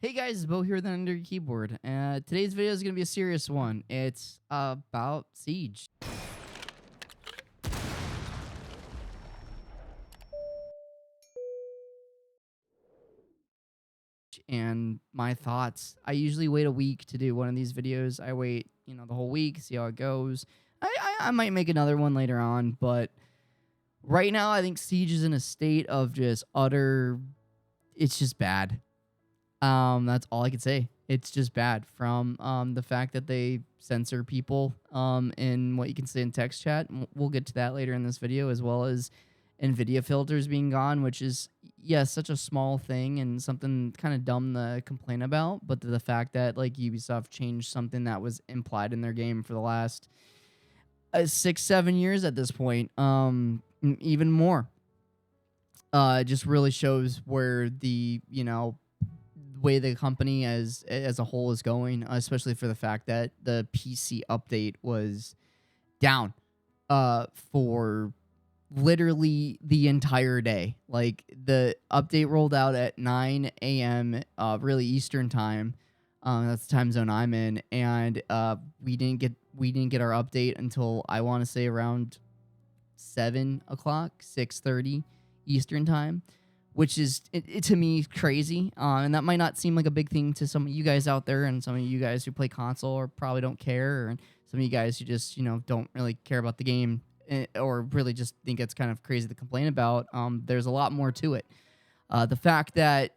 Hey guys, Bo here with an under your keyboard. Today's video is going to be a serious one. It's about Siege. And my thoughts. I usually wait a week to do one of these videos. I wait, the whole week, see how it goes. I might make another one later on, but right now I think Siege is in a state of just utter, it's just bad. That's all I could say. It's just bad from the fact that they censor people in what you can say in text chat. We'll get to that later in this video, as well as NVIDIA filters being gone, which is, yes, such a small thing and something kind of dumb to complain about. But the fact that like Ubisoft changed something that was implied in their game for the last 6-7 years at this point, even more, just really shows where the way the company as a whole is going, especially for the fact that the PC update was down for literally the entire day. Like, the update rolled out at 9 a.m. Really Eastern time. That's the time zone I'm in, and we didn't get our update until, I want to say, around 7 o'clock, 6:30 Eastern time, which is, to me, crazy. And that might not seem like a big thing to some of you guys out there, and some of you guys who play console or probably don't care, and some of you guys who just, don't really care about the game, or really just think it's kind of crazy to complain about. There's a lot more to it. The fact that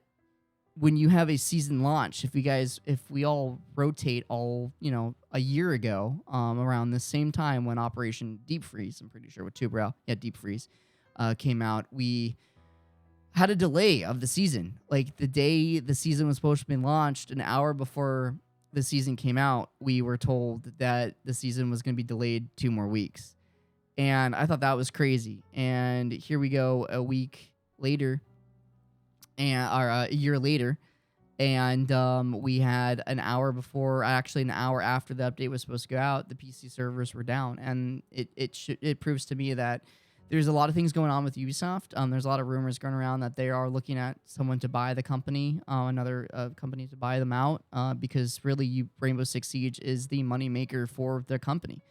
when you have a season launch, if we all rotate all, a year ago, around the same time when Operation Deep Freeze, I'm pretty sure with Tubrow, Deep Freeze, came out, we had a delay of the season. Like, the day the season was supposed to be launched, an hour before the season came out, we were told that the season was going to be delayed 2 more weeks. And I thought that was crazy. And here we go a week later, or a year later, and we had an hour before, actually an hour after the update was supposed to go out, the PC servers were down. And it proves to me that there's a lot of things going on with Ubisoft. There's a lot of rumors going around that they are looking at someone to buy the company, another company to buy them out, because really Rainbow Six Siege is the moneymaker for their company.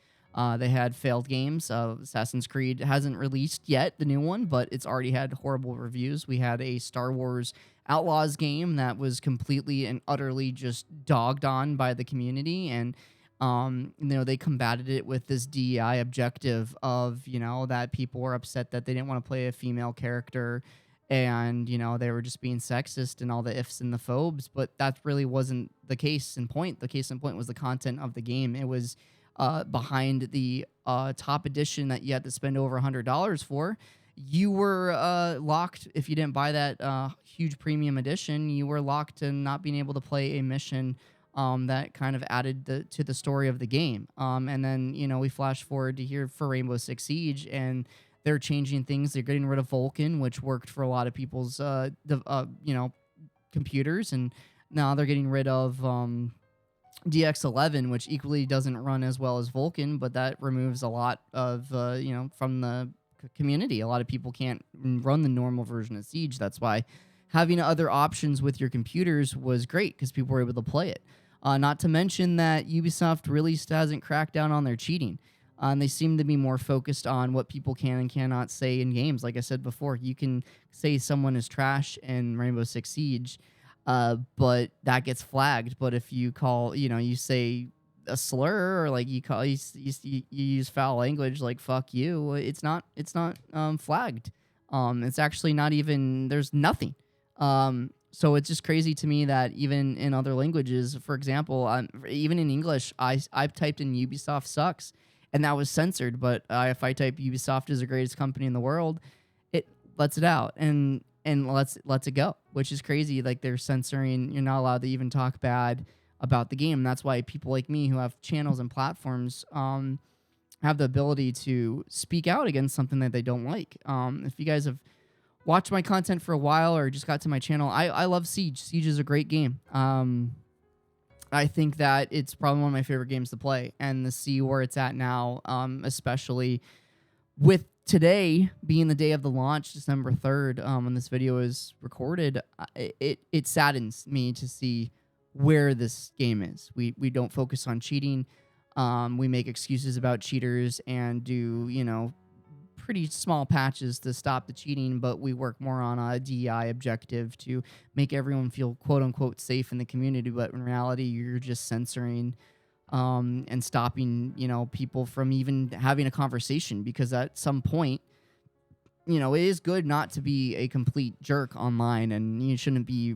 They had failed games. Assassin's Creed hasn't released yet, the new one, but it's already had horrible reviews. We had a Star Wars Outlaws game that was completely and utterly just dogged on by the community, and they combated it with this DEI objective of, that people were upset that they didn't want to play a female character, and, they were just being sexist and all the ifs and the phobes, but that really wasn't the case in point. The case in point was the content of the game. It was behind the top edition that you had to spend over $100 for. You were locked. If you didn't buy that huge premium edition, you were locked to not being able to play a mission that kind of added to the story of the game. And then, we flash forward to here for Rainbow Six Siege, and they're changing things. They're getting rid of Vulcan, which worked for a lot of people's, computers, and now they're getting rid of DX11, which equally doesn't run as well as Vulcan, but that removes a lot of, from the community. A lot of people can't run the normal version of Siege. That's why having other options with your computers was great, because people were able to play it. Not to mention that Ubisoft really hasn't cracked down on their cheating. They seem to be more focused on what people can and cannot say in games. Like I said before, you can say someone is trash in Rainbow Six Siege, but that gets flagged. But if you call, you say a slur, or like you use foul language like "fuck you," it's not flagged. It's actually not even, there's nothing. So it's just crazy to me that even in other languages, for example, even in English, I've typed in Ubisoft sucks, and that was censored. But if I type Ubisoft is the greatest company in the world, it lets it out and lets it go, which is crazy. Like, they're censoring. You're not allowed to even talk bad about the game. That's why people like me who have channels and platforms have the ability to speak out against something that they don't like. If you guys have watched my content for a while or just got to my channel, I love Siege. Siege is a great game. I think that it's probably one of my favorite games to play, and to see where it's at now, especially with today being the day of the launch, December 3rd, when this video is recorded, it saddens me to see where this game is. We don't focus on cheating. We make excuses about cheaters and do, you know, pretty small patches to stop the cheating, but we work more on a DEI objective to make everyone feel quote unquote safe in the community. But in reality, you're just censoring and stopping, you know, people from even having a conversation, because at some point, you know, it is good not to be a complete jerk online, and you shouldn't be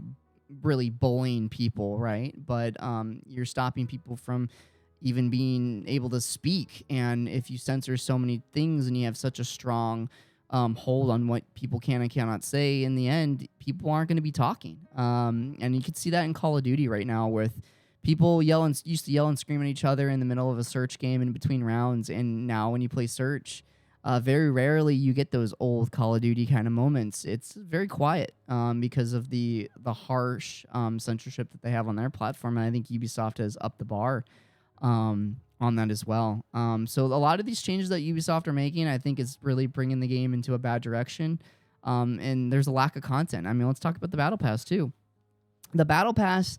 really bullying people, right? But you're stopping people from even being able to speak. And if you censor so many things and you have such a strong hold on what people can and cannot say, in the end, people aren't going to be talking. And you can see that in Call of Duty right now, with people used to yell and scream at each other in the middle of a search game in between rounds. And now when you play search, very rarely you get those old Call of Duty kind of moments. It's very quiet because of the harsh censorship that they have on their platform. And I think Ubisoft has upped the bar on that as well. So a lot of these changes that Ubisoft are making, I think, is really bringing the game into a bad direction. And there's a lack of content. I mean, let's talk about the Battle Pass too. The Battle Pass,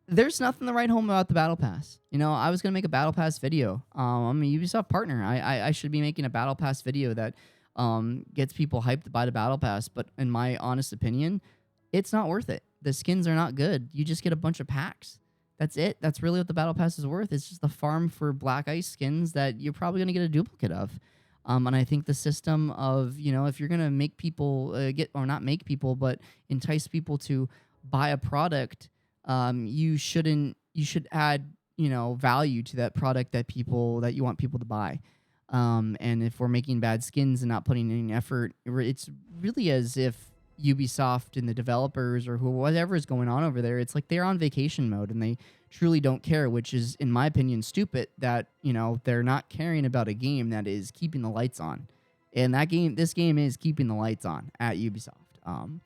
there's nothing to write home about the Battle Pass. You know, I was going to make a Battle Pass video. I'm a Ubisoft partner. I should be making a Battle Pass video that gets people hyped by the Battle Pass. But in my honest opinion, it's not worth it. The skins are not good. You just get a bunch of packs. That's it. That's really what the Battle Pass is worth. It's just the farm for Black Ice skins that you're probably going to get a duplicate of. And I think the system of, you know, if you're going to make people not make people, but entice people to buy a product, you should add, you know, value to that product that you want people to buy. And if we're making bad skins and not putting any effort, it's really as if Ubisoft and the developers or whatever is going on over there, it's like they're on vacation mode and they truly don't care, which is, in my opinion, stupid that, you know, they're not caring about a game that is keeping the lights on. And this game is keeping the lights on at Ubisoft.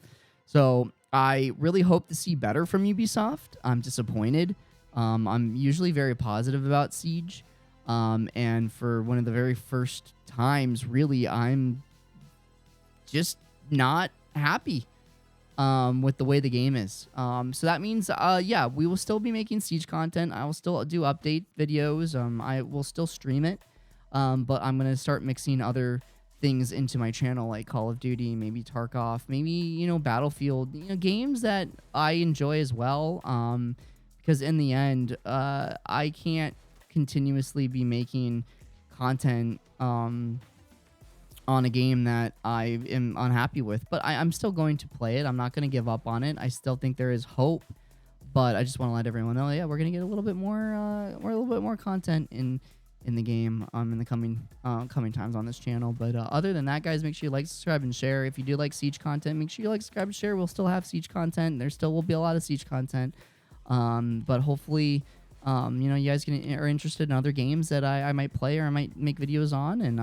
So I really hope to see better from Ubisoft. I'm disappointed. I'm usually very positive about Siege. And for one of the very first times, really, I'm just not happy with the way the game is. So that means, yeah, we will still be making Siege content. I will still do update videos. I will still stream it. But I'm going to start mixing other things into my channel, like Call of Duty, maybe Tarkov, maybe, you know, Battlefield, you know, games that I enjoy as well. Because in the end, I can't continuously be making content, on a game that I am unhappy with, but I'm still going to play it. I'm not going to give up on it. I still think there is hope, but I just want to let everyone know, yeah, we're going to get a little bit more content in the game in the coming times on this channel. But other than that, guys, make sure you like, subscribe, and share. If you do like Siege content, make sure you like, subscribe, and share. We'll still have Siege content. There still will be a lot of Siege content, but hopefully, you know, you guys are interested in other games that I might play or I might make videos on, and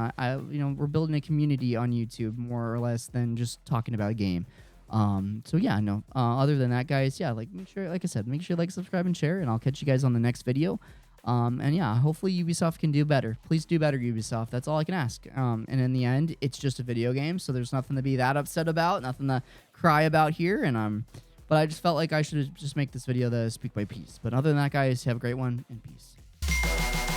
you know, we're building a community on YouTube more or less than just talking about a game. So yeah, no. Other than that, guys, yeah, like I said, make sure you like, subscribe, and share, and I'll catch you guys on the next video. And yeah, hopefully Ubisoft can do better. Please do better, Ubisoft. That's all I can ask. And in the end, it's just a video game, so there's nothing to be that upset about, nothing to cry about here, and but I just felt like I should just make this video to speak my piece. But other than that, guys, have a great one, and peace.